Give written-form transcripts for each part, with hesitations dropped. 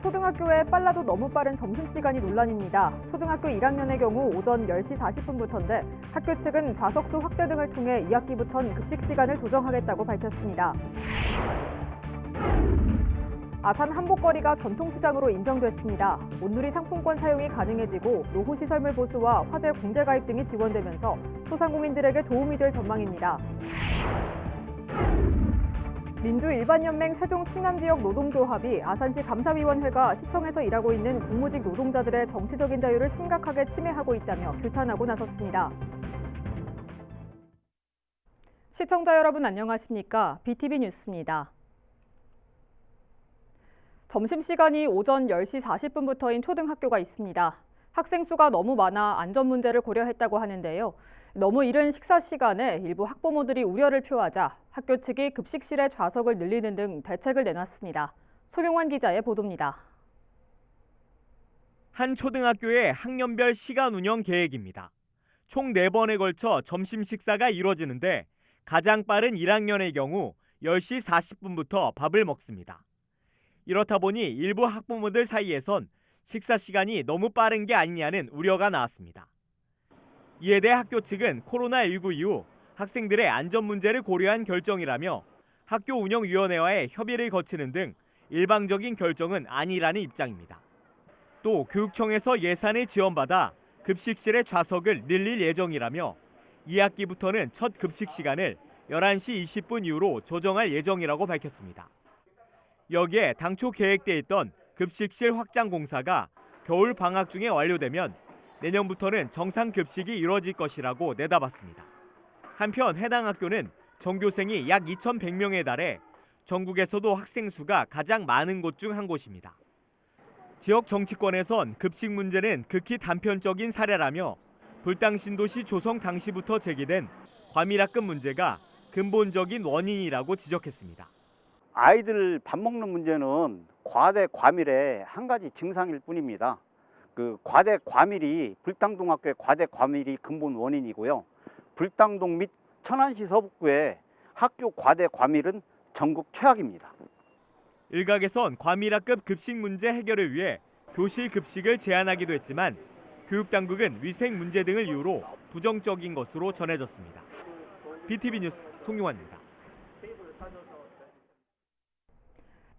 초등학교에 빨라도 너무 빠른 점심시간이 논란입니다. 초등학교 1학년의 경우 오전 10시 40분부터인데 학교 측은 좌석수 확대 등을 통해 2학기부터는 급식 시간을 조정하겠다고 밝혔습니다. 아산 한복거리가 전통시장으로 인정됐습니다. 온누리 상품권 사용이 가능해지고 노후시설물 보수와 화재 공제 가입 등이 지원되면서 소상공인들에게 도움이 될 전망입니다. 민주일반연맹 세종 충남지역 노동조합이 아산시 감사위원회가 시청에서 일하고 있는 공무직 노동자들의 정치적인 자유를 심각하게 침해하고 있다며 규탄하고 나섰습니다. 시청자 여러분 안녕하십니까? BTV 뉴스입니다. 점심시간이 오전 10시 40분부터인 초등학교가 있습니다. 학생 수가 너무 많아 안전 문제를 고려했다고 하는데요. 너무 이른 식사 시간에 일부 학부모들이 우려를 표하자 학교 측이 급식실의 좌석을 늘리는 등 대책을 내놨습니다. 송용환 기자의 보도입니다. 한 초등학교의 학년별 시간 운영 계획입니다. 총 4번에 걸쳐 점심 식사가 이루어지는데 가장 빠른 1학년의 경우 10시 40분부터 밥을 먹습니다. 이렇다 보니 일부 학부모들 사이에선 식사 시간이 너무 빠른 게 아니냐는 우려가 나왔습니다. 이에 대해 학교 측은 코로나19 이후 학생들의 안전 문제를 고려한 결정이라며 학교 운영위원회와의 협의를 거치는 등 일방적인 결정은 아니라는 입장입니다. 또 교육청에서 예산을 지원받아 급식실의 좌석을 늘릴 예정이라며 2학기부터는 첫 급식 시간을 11시 20분 이후로 조정할 예정이라고 밝혔습니다. 여기에 당초 계획돼 있던 급식실 확장 공사가 겨울 방학 중에 완료되면 내년부터는 정상 급식이 이루어질 것이라고 내다봤습니다. 한편 해당 학교는 전교생이 약 2,100명에 달해 전국에서도 학생 수가 가장 많은 곳 중 한 곳입니다. 지역 정치권에선 급식 문제는 극히 단편적인 사례라며 불당신도시 조성 당시부터 제기된 과밀학급 문제가 근본적인 원인이라고 지적했습니다. 아이들 밥 먹는 문제는 과대 과밀의 한 가지 증상일 뿐입니다. 그 과대 과밀이 불당동학교의 과대 과밀이 근본 원인이고요. 불당동 및 천안시 서북구의 학교 과대 과밀은 전국 최악입니다. 일각에선 과밀학급 급식 문제 해결을 위해 교실 급식을 제한하기도 했지만 교육당국은 위생 문제 등을 이유로 부정적인 것으로 전해졌습니다. BTV 뉴스 송용환입니다.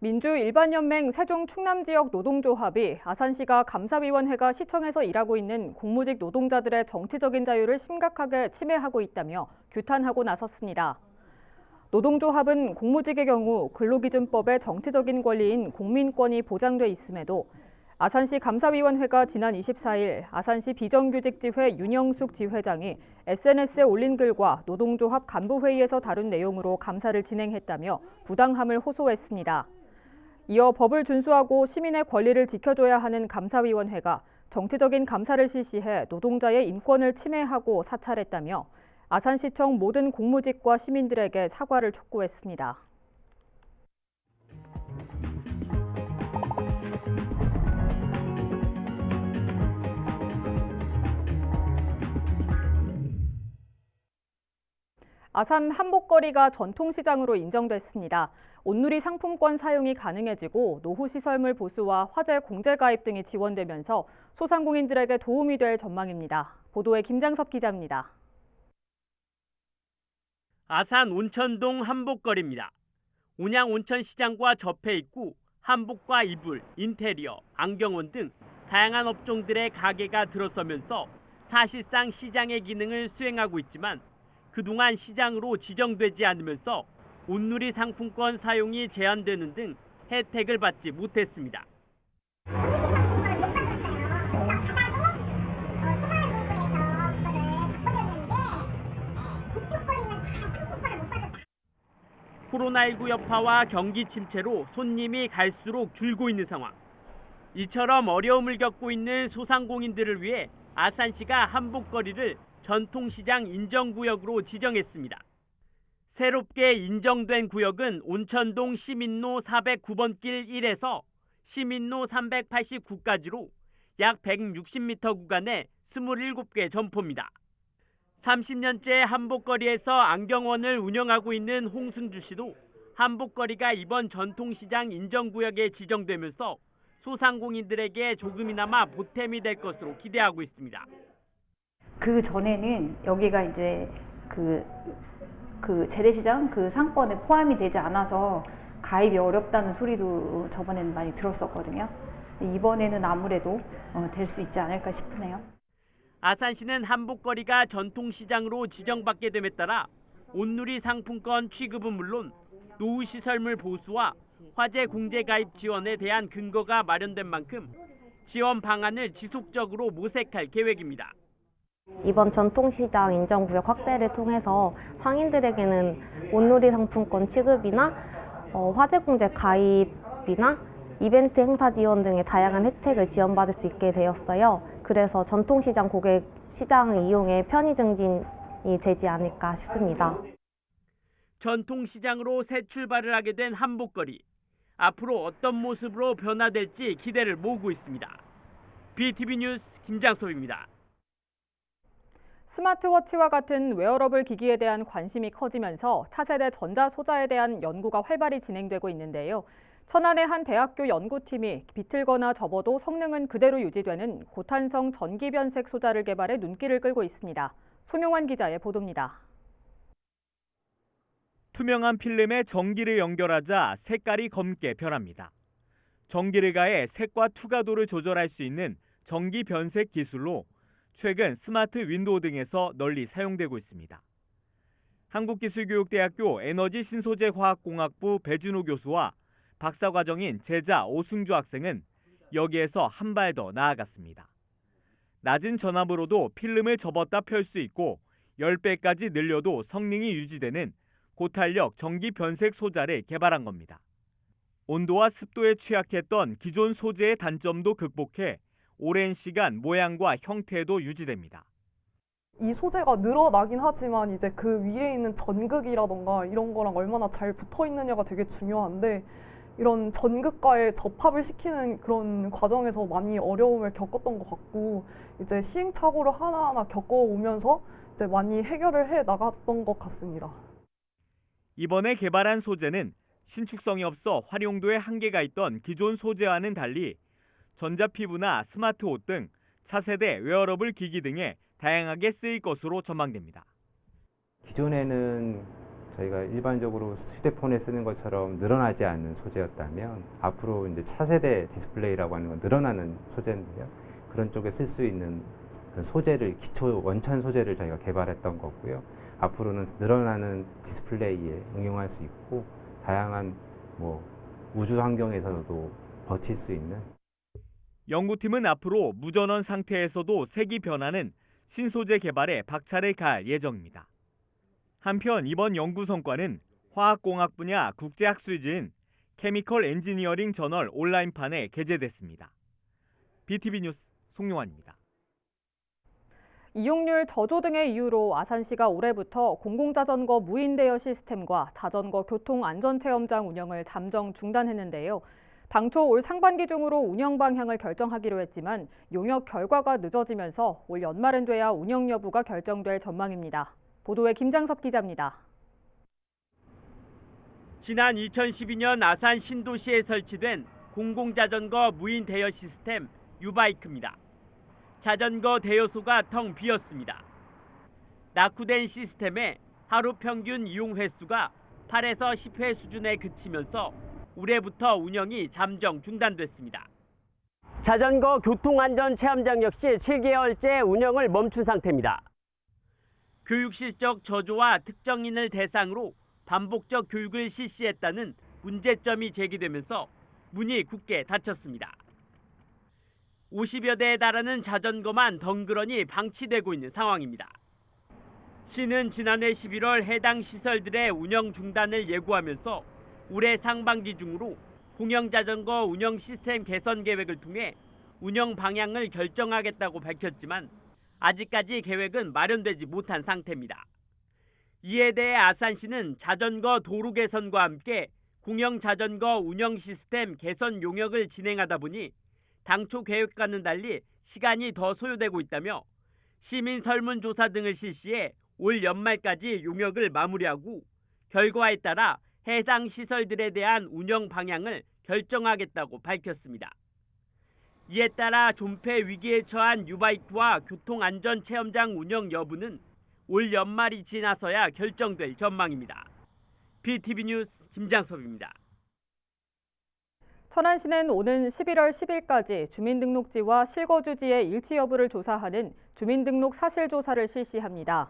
민주일반연맹 세종 충남지역 노동조합이 아산시가 감사위원회가 시청에서 일하고 있는 공무직 노동자들의 정치적인 자유를 심각하게 침해하고 있다며 규탄하고 나섰습니다. 노동조합은 공무직의 경우 근로기준법의 정치적인 권리인 공민권이 보장돼 있음에도 아산시 감사위원회가 지난 24일 아산시 비정규직지회 윤영숙 지회장이 SNS에 올린 글과 노동조합 간부회의에서 다룬 내용으로 감사를 진행했다며 부당함을 호소했습니다. 이어 법을 준수하고 시민의 권리를 지켜줘야 하는 감사위원회가 정치적인 감사를 실시해 노동자의 인권을 침해하고 사찰했다며 아산시청 모든 공무직과 시민들에게 사과를 촉구했습니다. 아산 한복거리가 전통시장으로 인정됐습니다. 온누리 상품권 사용이 가능해지고 노후시설물 보수와 화재 공제 가입 등이 지원되면서 소상공인들에게 도움이 될 전망입니다. 보도에 김장섭 기자입니다. 아산 온천동 한복거리입니다. 온양 온천시장과 접해 있고 한복과 이불, 인테리어, 안경원 등 다양한 업종들의 가게가 들어서면서 사실상 시장의 기능을 수행하고 있지만 그동안 시장으로 지정되지 않으면서 온누리 상품권 사용이 제한되는 등 혜택을 받지 못했습니다. 코로나19 여파와 경기 침체로 손님이 갈수록 줄고 있는 상황. 이처럼 어려움을 겪고 있는 소상공인들을 위해 아산시가 한복거리를 전통시장 인정구역으로 지정했습니다. 새롭게 인정된 구역은 온천동 시민로 409번 길 1에서 시민로 389까지로 약 160m 구간에 27개 점포입니다. 30년째 한복거리에서 안경원을 운영하고 있는 홍승주 씨도 한복거리가 이번 전통시장 인정구역에 지정되면서 소상공인들에게 조금이나마 보탬이 될 것으로 기대하고 있습니다. 그 전에는 여기가 이제 그 재래시장 그 상권에 포함이 되지 않아서 가입이 어렵다는 소리도 저번에는 많이 들었었거든요. 이번에는 아무래도 될 수 있지 않을까 싶으네요. 아산시는 한복거리가 전통시장으로 지정받게 됨에 따라 온누리 상품권 취급은 물론 노후시설물 보수와 화재 공제 가입 지원에 대한 근거가 마련된 만큼 지원 방안을 지속적으로 모색할 계획입니다. 이번 전통시장 인정구역 확대를 통해서 상인들에게는 온누리 상품권 취급이나 화재공제 가입이나 이벤트 행사 지원 등의 다양한 혜택을 지원받을 수 있게 되었어요. 그래서 전통시장 고객 시장을 이용해 편의 증진이 되지 않을까 싶습니다. 전통시장으로 새 출발을 하게 된 한복거리. 앞으로 어떤 모습으로 변화될지 기대를 모으고 있습니다. BTV 뉴스 김장섭입니다. 스마트워치와 같은 웨어러블 기기에 대한 관심이 커지면서 차세대 전자소자에 대한 연구가 활발히 진행되고 있는데요. 천안의 한 대학교 연구팀이 비틀거나 접어도 성능은 그대로 유지되는 고탄성 전기변색 소자를 개발해 눈길을 끌고 있습니다. 송용환 기자의 보도입니다. 투명한 필름에 전기를 연결하자 색깔이 검게 변합니다. 전기를 가해 색과 투과도를 조절할 수 있는 전기 변색 기술로 최근 스마트 윈도우 등에서 널리 사용되고 있습니다. 한국기술교육대학교 에너지신소재화학공학부 배준호 교수와 박사과정인 제자 오승주 학생은 여기에서 한 발 더 나아갔습니다. 낮은 전압으로도 필름을 접었다 펼 수 있고 10배까지 늘려도 성능이 유지되는 고탄력 전기 변색 소자를 개발한 겁니다. 온도와 습도에 취약했던 기존 소재의 단점도 극복해 오랜 시간 모양과 형태도 유지됩니다. 이 소재가 늘어나긴 하지만 이제 그 위에 있는 전극이라던가 이런 거랑 얼마나 잘 붙어 있느냐가 되게 중요한데 이런 전극과의 접합을 시키는 그런 과정에서 많이 어려움을 겪었던 것 같고 이제 시행착오를 하나하나 겪어오면서 이제 많이 해결을 해 나갔던 것 같습니다. 이번에 개발한 소재는 신축성이 없어 활용도에 한계가 있던 기존 소재와는 달리 전자피부나 스마트옷 등 차세대 웨어러블 기기 등에 다양하게 쓰일 것으로 전망됩니다. 기존에는 저희가 일반적으로 휴대폰에 쓰는 것처럼 늘어나지 않는 소재였다면 앞으로 이제 차세대 디스플레이라고 하는 건 늘어나는 소재인데요. 그런 쪽에 쓸 수 있는 소재를 기초 원천 소재를 저희가 개발했던 거고요. 앞으로는 늘어나는 디스플레이에 응용할 수 있고 다양한 우주 환경에서도 버틸 수 있는. 연구팀은 앞으로 무전원 상태에서도 색이 변하는 신소재 개발에 박차를 가할 예정입니다. 한편 이번 연구 성과는 화학공학 분야 국제학술지인 케미컬 엔지니어링 저널 온라인판에 게재됐습니다. BTV 뉴스 송용환입니다. 이용률 저조 등의 이유로 아산시가 올해부터 공공자전거 무인 대여 시스템과 자전거 교통안전체험장 운영을 잠정 중단했는데요. 당초 올 상반기 중으로 운영 방향을 결정하기로 했지만 용역 결과가 늦어지면서 올 연말은 돼야 운영 여부가 결정될 전망입니다. 보도에 김장섭 기자입니다. 지난 2012년 아산 신도시에 설치된 공공자전거 무인 대여 시스템 유바이크입니다. 자전거 대여소가 텅 비었습니다. 낙후된 시스템에 하루 평균 이용 횟수가 8에서 10회 수준에 그치면서 올해부터 운영이 잠정 중단됐습니다. 자전거 교통안전체험장 역시 7개월째 운영을 멈춘 상태입니다. 교육 실적 저조와 특정인을 대상으로 반복적 교육을 실시했다는 문제점이 제기되면서 문이 굳게 닫혔습니다. 50여 대에 달하는 자전거만 덩그러니 방치되고 있는 상황입니다. 시는 지난해 11월 해당 시설들의 운영 중단을 예고하면서 올해 상반기 중으로 공영자전거 운영 시스템 개선 계획을 통해 운영 방향을 결정하겠다고 밝혔지만 아직까지 계획은 마련되지 못한 상태입니다. 이에 대해 아산시는 자전거 도로 개선과 함께 공영자전거 운영 시스템 개선 용역을 진행하다 보니 당초 계획과는 달리 시간이 더 소요되고 있다며 시민 설문조사 등을 실시해 올 연말까지 용역을 마무리하고 결과에 따라 해당 시설들에 대한 운영 방향을 결정하겠다고 밝혔습니다. 이에 따라 존폐 위기에 처한 유바이크와 교통안전체험장 운영 여부는 올 연말이 지나서야 결정될 전망입니다. BTV 뉴스 김장섭입니다. 천안시는 오는 11월 10일까지 주민등록지와 실거주지의 일치 여부를 조사하는 주민등록 사실조사를 실시합니다.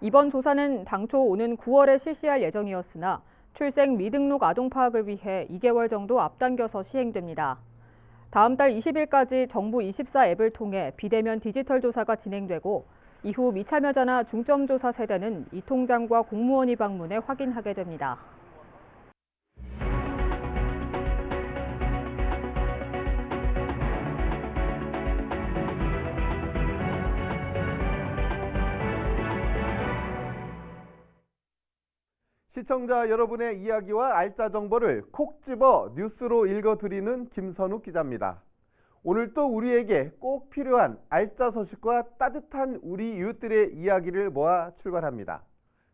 이번 조사는 당초 오는 9월에 실시할 예정이었으나 출생 미등록 아동 파악을 위해 2개월 정도 앞당겨서 시행됩니다. 다음 달 20일까지 정부 24 앱을 통해 비대면 디지털 조사가 진행되고 이후 미참여자나 중점조사 세대는 이 통장과 공무원이 방문해 확인하게 됩니다. 시청자 여러분의 이야기와 알짜 정보를 콕 집어 뉴스로 읽어드리는 김선욱 기자입니다. 오늘 또 우리에게 꼭 필요한 알짜 소식과 따뜻한 우리 이웃들의 이야기를 모아 출발합니다.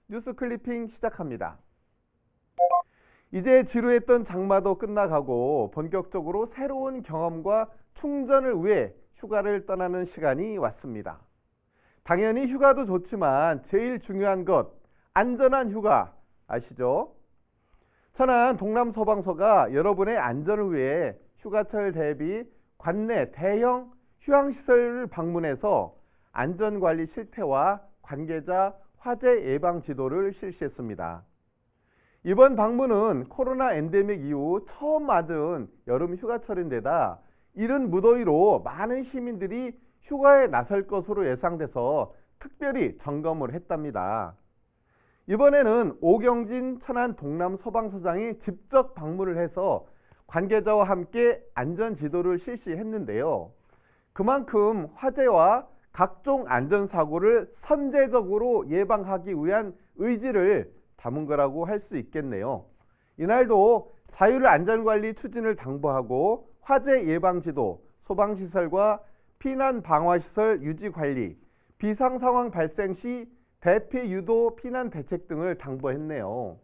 뉴스 클리핑 시작합니다. 이제 지루했던 장마도 끝나가고 본격적으로 새로운 경험과 충전을 위해 휴가를 떠나는 시간이 왔습니다. 당연히 휴가도 좋지만 제일 중요한 것, 안전한 휴가 아시죠? 천안 동남소방서가 여러분의 안전을 위해 휴가철 대비 관내 대형 휴양시설을 방문해서 안전관리 실태와 관계자 화재 예방 지도를 실시했습니다. 이번 방문은 코로나 엔데믹 이후 처음 맞은 여름 휴가철인데다 이른 무더위로 많은 시민들이 휴가에 나설 것으로 예상돼서 특별히 점검을 했답니다. 이번에는 오경진 천안 동남소방서장이 직접 방문을 해서 관계자와 함께 안전지도를 실시했는데요. 그만큼 화재와 각종 안전사고를 선제적으로 예방하기 위한 의지를 담은 거라고 할 수 있겠네요. 이날도 자율 안전관리 추진을 당부하고 화재 예방지도, 소방시설과 피난방화시설 유지관리, 비상상황 발생 시 대피 유도 피난 대책 등을 당부했네요.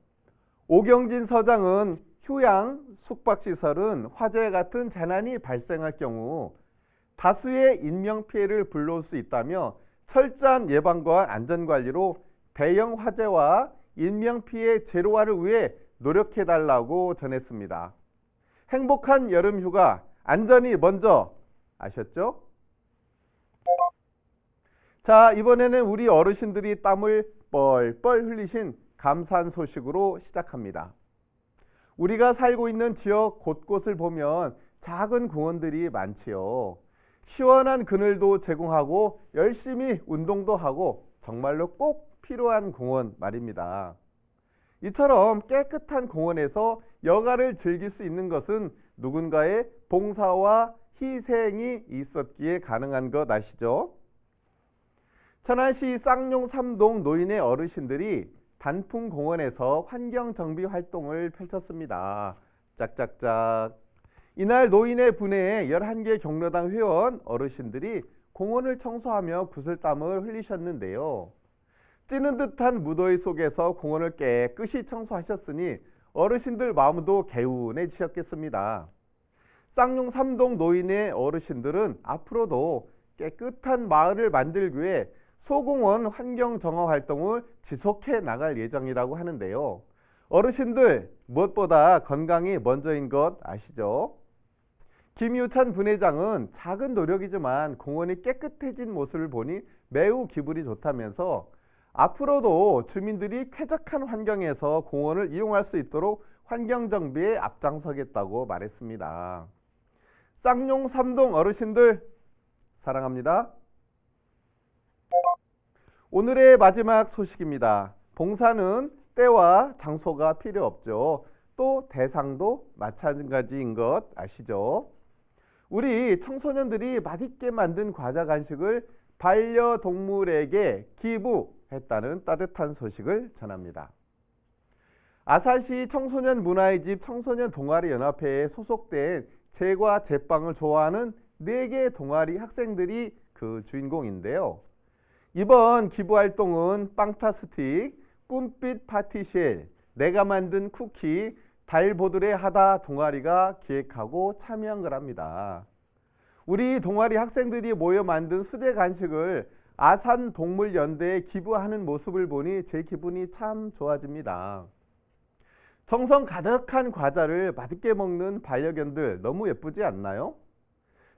오경진 서장은 휴양, 숙박시설은 화재 같은 재난이 발생할 경우 다수의 인명피해를 불러올 수 있다며 철저한 예방과 안전관리로 대형 화재와 인명피해 제로화를 위해 노력해달라고 전했습니다. 행복한 여름휴가, 안전이 먼저 아셨죠? 자, 이번에는 우리 어르신들이 땀을 뻘뻘 흘리신 감사한 소식으로 시작합니다. 우리가 살고 있는 지역 곳곳을 보면 작은 공원들이 많지요. 시원한 그늘도 제공하고 열심히 운동도 하고 정말로 꼭 필요한 공원 말입니다. 이처럼 깨끗한 공원에서 여가를 즐길 수 있는 것은 누군가의 봉사와 희생이 있었기에 가능한 것 아시죠? 천안시 쌍용 3동 노인의 어르신들이 단풍공원에서 환경정비 활동을 펼쳤습니다. 짝짝짝. 이날 노인의 분회에 11개 경로당 회원 어르신들이 공원을 청소하며 구슬땀을 흘리셨는데요. 찌는 듯한 무더위 속에서 공원을 깨끗이 청소하셨으니 어르신들 마음도 개운해지셨겠습니다. 쌍용 3동 노인의 어르신들은 앞으로도 깨끗한 마을을 만들기 위해 소공원 환경정화 활동을 지속해 나갈 예정이라고 하는데요. 어르신들 무엇보다 건강이 먼저인 것 아시죠? 김유찬 분회장은 작은 노력이지만 공원이 깨끗해진 모습을 보니 매우 기분이 좋다면서 앞으로도 주민들이 쾌적한 환경에서 공원을 이용할 수 있도록 환경정비에 앞장서겠다고 말했습니다. 쌍용 3동 어르신들 사랑합니다. 오늘의 마지막 소식입니다. 봉사는 때와 장소가 필요 없죠. 또 대상도 마찬가지인 것 아시죠? 우리 청소년들이 맛있게 만든 과자 간식을 반려동물에게 기부했다는 따뜻한 소식을 전합니다. 아산시 청소년 문화의 집 청소년 동아리 연합회에 소속된 제과 제빵을 좋아하는 4개 동아리 학생들이 그 주인공인데요. 이번 기부활동은 빵타 스틱, 꿈빛 파티쉘, 내가 만든 쿠키, 달보드레 하다 동아리가 기획하고 참여한 거랍니다. 우리 동아리 학생들이 모여 만든 수제 간식을 아산동물연대에 기부하는 모습을 보니 제 기분이 참 좋아집니다. 정성 가득한 과자를 맛있게 먹는 반려견들 너무 예쁘지 않나요?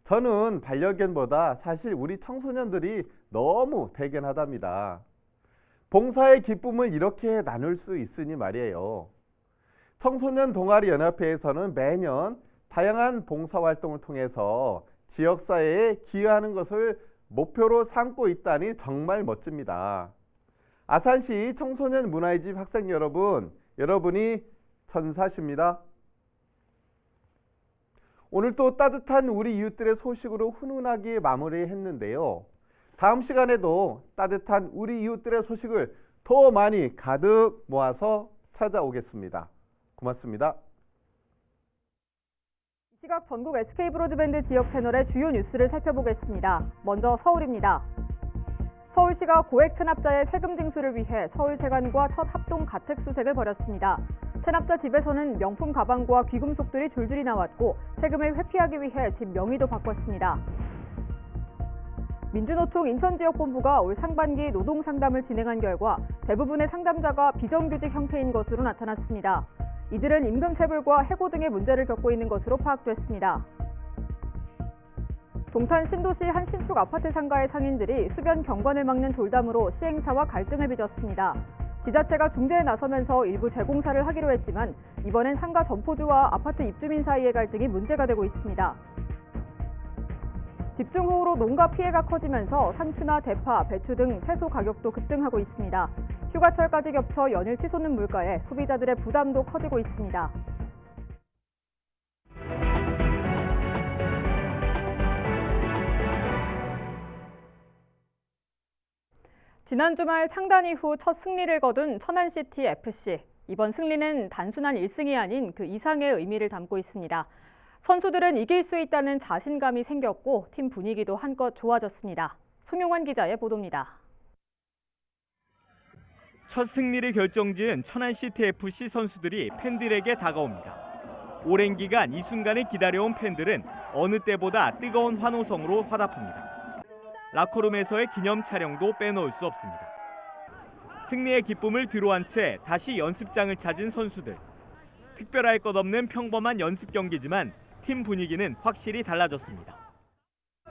저는 반려견보다 사실 우리 청소년들이 너무 대견하답니다. 봉사의 기쁨을 이렇게 나눌 수 있으니 말이에요. 청소년 동아리 연합회에서는 매년 다양한 봉사활동을 통해서 지역사회에 기여하는 것을 목표로 삼고 있다니 정말 멋집니다. 아산시 청소년 문화의 집 학생 여러분, 여러분이 천사십니다. 오늘 또 따뜻한 우리 이웃들의 소식으로 훈훈하게 마무리했는데요. 다음 시간에도 따뜻한 우리 이웃들의 소식을 더 많이 가득 모아서 찾아오겠습니다. 고맙습니다. 이 시각 전국 SK브로드밴드 지역 채널의 주요 뉴스를 살펴보겠습니다. 먼저 서울입니다. 서울시가 고액 체납자의 세금 징수를 위해 서울세관과 첫 합동 가택 수색을 벌였습니다. 체납자 집에서는 명품 가방과 귀금속들이 줄줄이 나왔고 세금을 회피하기 위해 집 명의도 바꿨습니다. 민주노총 인천지역본부가 올 상반기 노동상담을 진행한 결과 대부분의 상담자가 비정규직 형태인 것으로 나타났습니다. 이들은 임금체불과 해고 등의 문제를 겪고 있는 것으로 파악됐습니다. 동탄 신도시 한 신축 아파트 상가의 상인들이 수변 경관을 막는 돌담으로 시행사와 갈등을 빚었습니다. 지자체가 중재에 나서면서 일부 재공사를 하기로 했지만 이번엔 상가 점포주와 아파트 입주민 사이의 갈등이 문제가 되고 있습니다. 집중호우로 농가 피해가 커지면서 상추나 대파, 배추 등 채소 가격도 급등하고 있습니다. 휴가철까지 겹쳐 연일 치솟는 물가에 소비자들의 부담도 커지고 있습니다. 지난 주말 창단 이후 첫 승리를 거둔 천안시티 FC. 이번 승리는 단순한 1승이 아닌 그 이상의 의미를 담고 있습니다. 선수들은 이길 수 있다는 자신감이 생겼고 팀 분위기도 한껏 좋아졌습니다. 송용환 기자의 보도입니다. 첫 승리를 결정지은 천안시티 FC 선수들이 팬들에게 다가옵니다. 오랜 기간 이 순간을 기다려온 팬들은 어느 때보다 뜨거운 환호성으로 화답합니다. 라커룸에서의 기념 촬영도 빼놓을 수 없습니다. 승리의 기쁨을 뒤로한 채 다시 연습장을 찾은 선수들. 특별할 것 없는 평범한 연습 경기지만 팀 분위기는 확실히 달라졌습니다.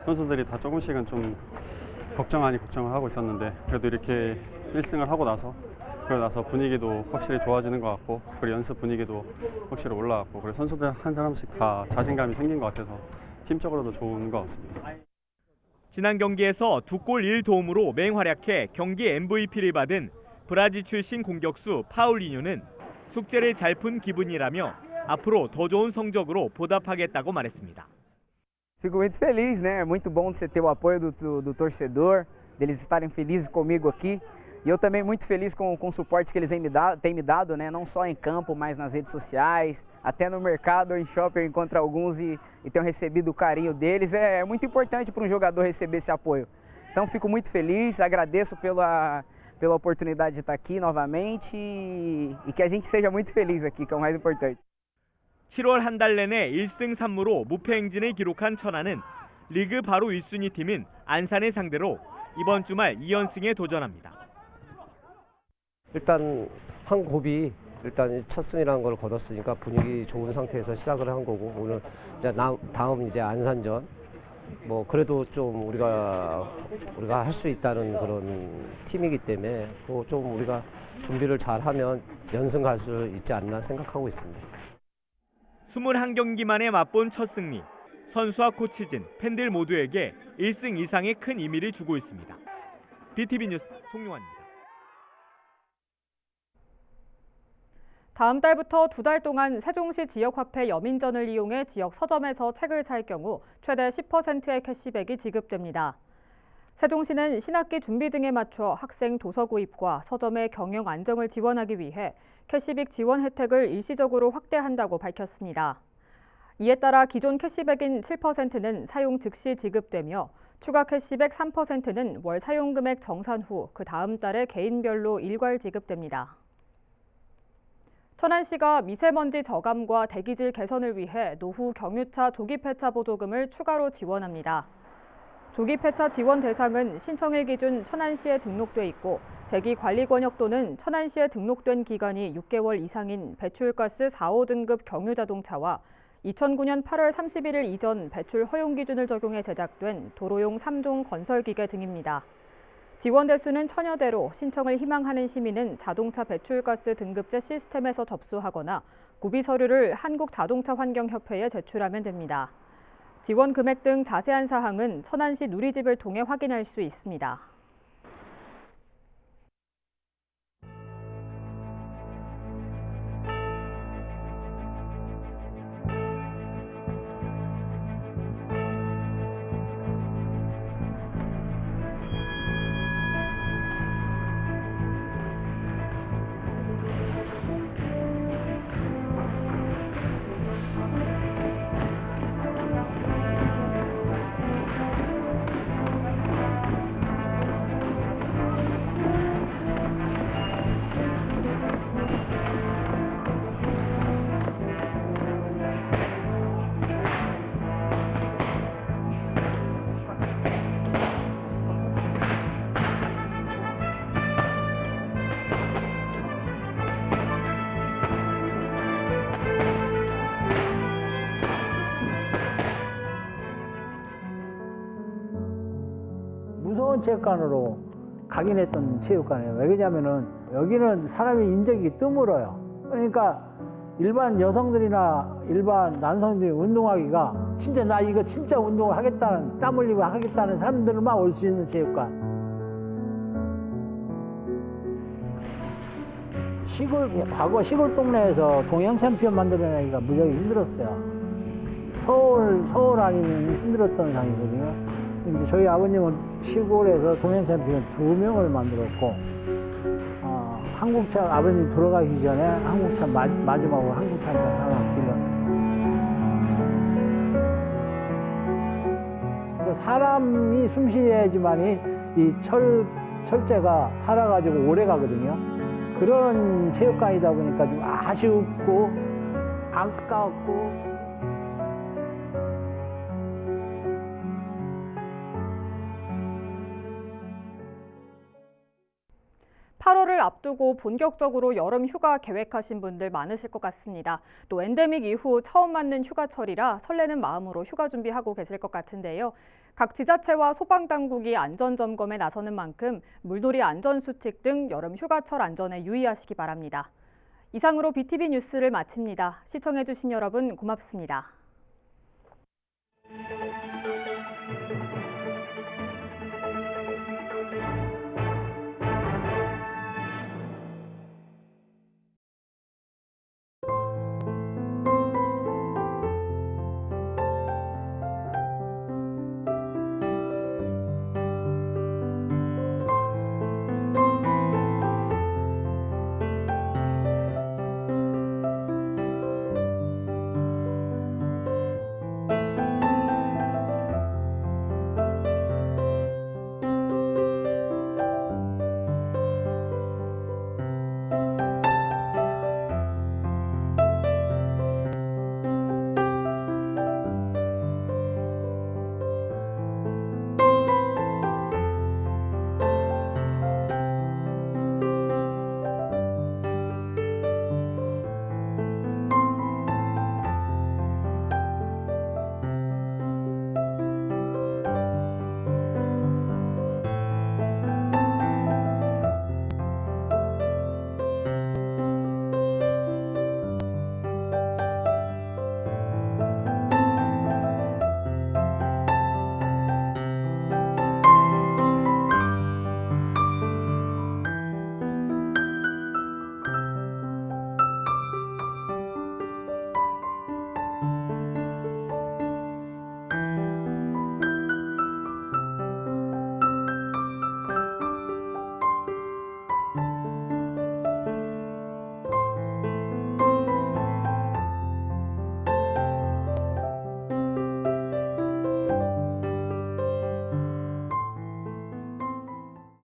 선수들이 다 조금씩은 좀 걱정 아닌 걱정을 하고 있었는데 그래도 이렇게 1승을 하고 나서 그러고 나서 분위기도 확실히 좋아지는 것 같고 그리고 연습 분위기도 확실히 올라왔고 그리고 선수들 한 사람씩 다 자신감이 생긴 것 같아서 팀적으로도 좋은 것 같습니다. 지난 경기에서 2골 1도움으로 맹활약해 경기 MVP를 받은 브라질 출신 공격수 파울리뉴는 숙제를 잘 푼 기분이라며 앞으로 더 좋은 성적으로 보답하겠다고 말했습니다. Fico muito feliz, né? É muito bom você ter o apoio do torcedor, deles estarem felizes comigo aqui. E eu também muito feliz com o suporte que eles têm me dado, né? Não só em campo, mas nas redes sociais, até no mercado ou em shopping eu encontro alguns e tenho recebido o carinho deles. É muito importante para um jogador receber esse apoio. Então fico muito feliz, agradeço pela oportunidade de estar aqui novamente e que a gente seja muito feliz aqui, que é o mais importante. 7월 한 달 내내 1승 3무로 무패 행진을 기록한 천안은 리그 바로 1순위 팀인 안산을 상대로 이번 주말 2연승에 도전합니다. 일단 한 곱이 일단 첫 승이라는 걸 거뒀으니까 분위기 좋은 상태에서 시작을 한 거고 오늘 이제 다음 이제 안산전 뭐 그래도 좀 우리가 할 수 있다는 그런 팀이기 때문에 좀 우리가 준비를 잘하면 연승 갈 수 있지 않나 생각하고 있습니다. 21경기 만에 맛본 첫 승리. 선수와 코치진, 팬들 모두에게 1승 이상의 큰 의미를 주고 있습니다. BTV 뉴스 송용환입니다. 다음 달부터 2달 동안 세종시 지역화폐 여민전을 이용해 지역 서점에서 책을 살 경우 최대 10%의 캐시백이 지급됩니다. 세종시는 신학기 준비 등에 맞춰 학생 도서 구입과 서점의 경영 안정을 지원하기 위해 캐시백 지원 혜택을 일시적으로 확대한다고 밝혔습니다. 이에 따라 기존 캐시백인 7%는 사용 즉시 지급되며 추가 캐시백 3%는 월 사용금액 정산 후 그 다음 달에 개인별로 일괄 지급됩니다. 천안시가 미세먼지 저감과 대기질 개선을 위해 노후 경유차 조기 폐차 보조금을 추가로 지원합니다. 조기 폐차 지원 대상은 신청일 기준 천안시에 등록돼 있고 대기 관리 권역 또는 천안시에 등록된 기간이 6개월 이상인 배출가스 4, 5등급 경유 자동차와 2009년 8월 31일 이전 배출 허용 기준을 적용해 제작된 도로용 3종 건설기계 등입니다. 지원 대수는 1000여 대로 신청을 희망하는 시민은 자동차 배출가스 등급제 시스템에서 접수하거나 구비 서류를 한국자동차환경협회에 제출하면 됩니다. 지원 금액 등 자세한 사항은 천안시 누리집을 통해 확인할 수 있습니다. 무서운 체육관으로 각인했던 체육관이에요. 왜냐면은 여기는 사람이 인적이 드물어요. 그러니까 일반 여성들이나 일반 남성들이 운동하기가 진짜 나 이거 진짜 운동을 하겠다는, 땀 흘리고 하겠다는 사람들만 올 수 있는 체육관. 과거 시골 동네에서 동양 챔피언 만들어내기가 무지하게 힘들었어요. 서울 아니면 힘들었던 상이거든요. 근데 저희 아버님은 시골에서 동양 챔피언 2명을 만들었고, 한국차, 아버님 돌아가기 전에 한국차 마지막으로 한국차를 하나 길러. 사람이 숨쉬어야지만이 이 철제가 살아가지고 오래 가거든요. 그런 체육관이다 보니까 좀 아쉽고 안타깝고. 8월을 앞두고 본격적으로 여름 휴가 계획하신 분들 많으실 것 같습니다. 또 엔데믹 이후 처음 맞는 휴가철이라 설레는 마음으로 휴가 준비하고 계실 것 같은데요. 각 지자체와 소방당국이 안전점검에 나서는 만큼 물놀이 안전수칙 등 여름 휴가철 안전에 유의하시기 바랍니다. 이상으로 BTV 뉴스를 마칩니다. 시청해주신 여러분 고맙습니다.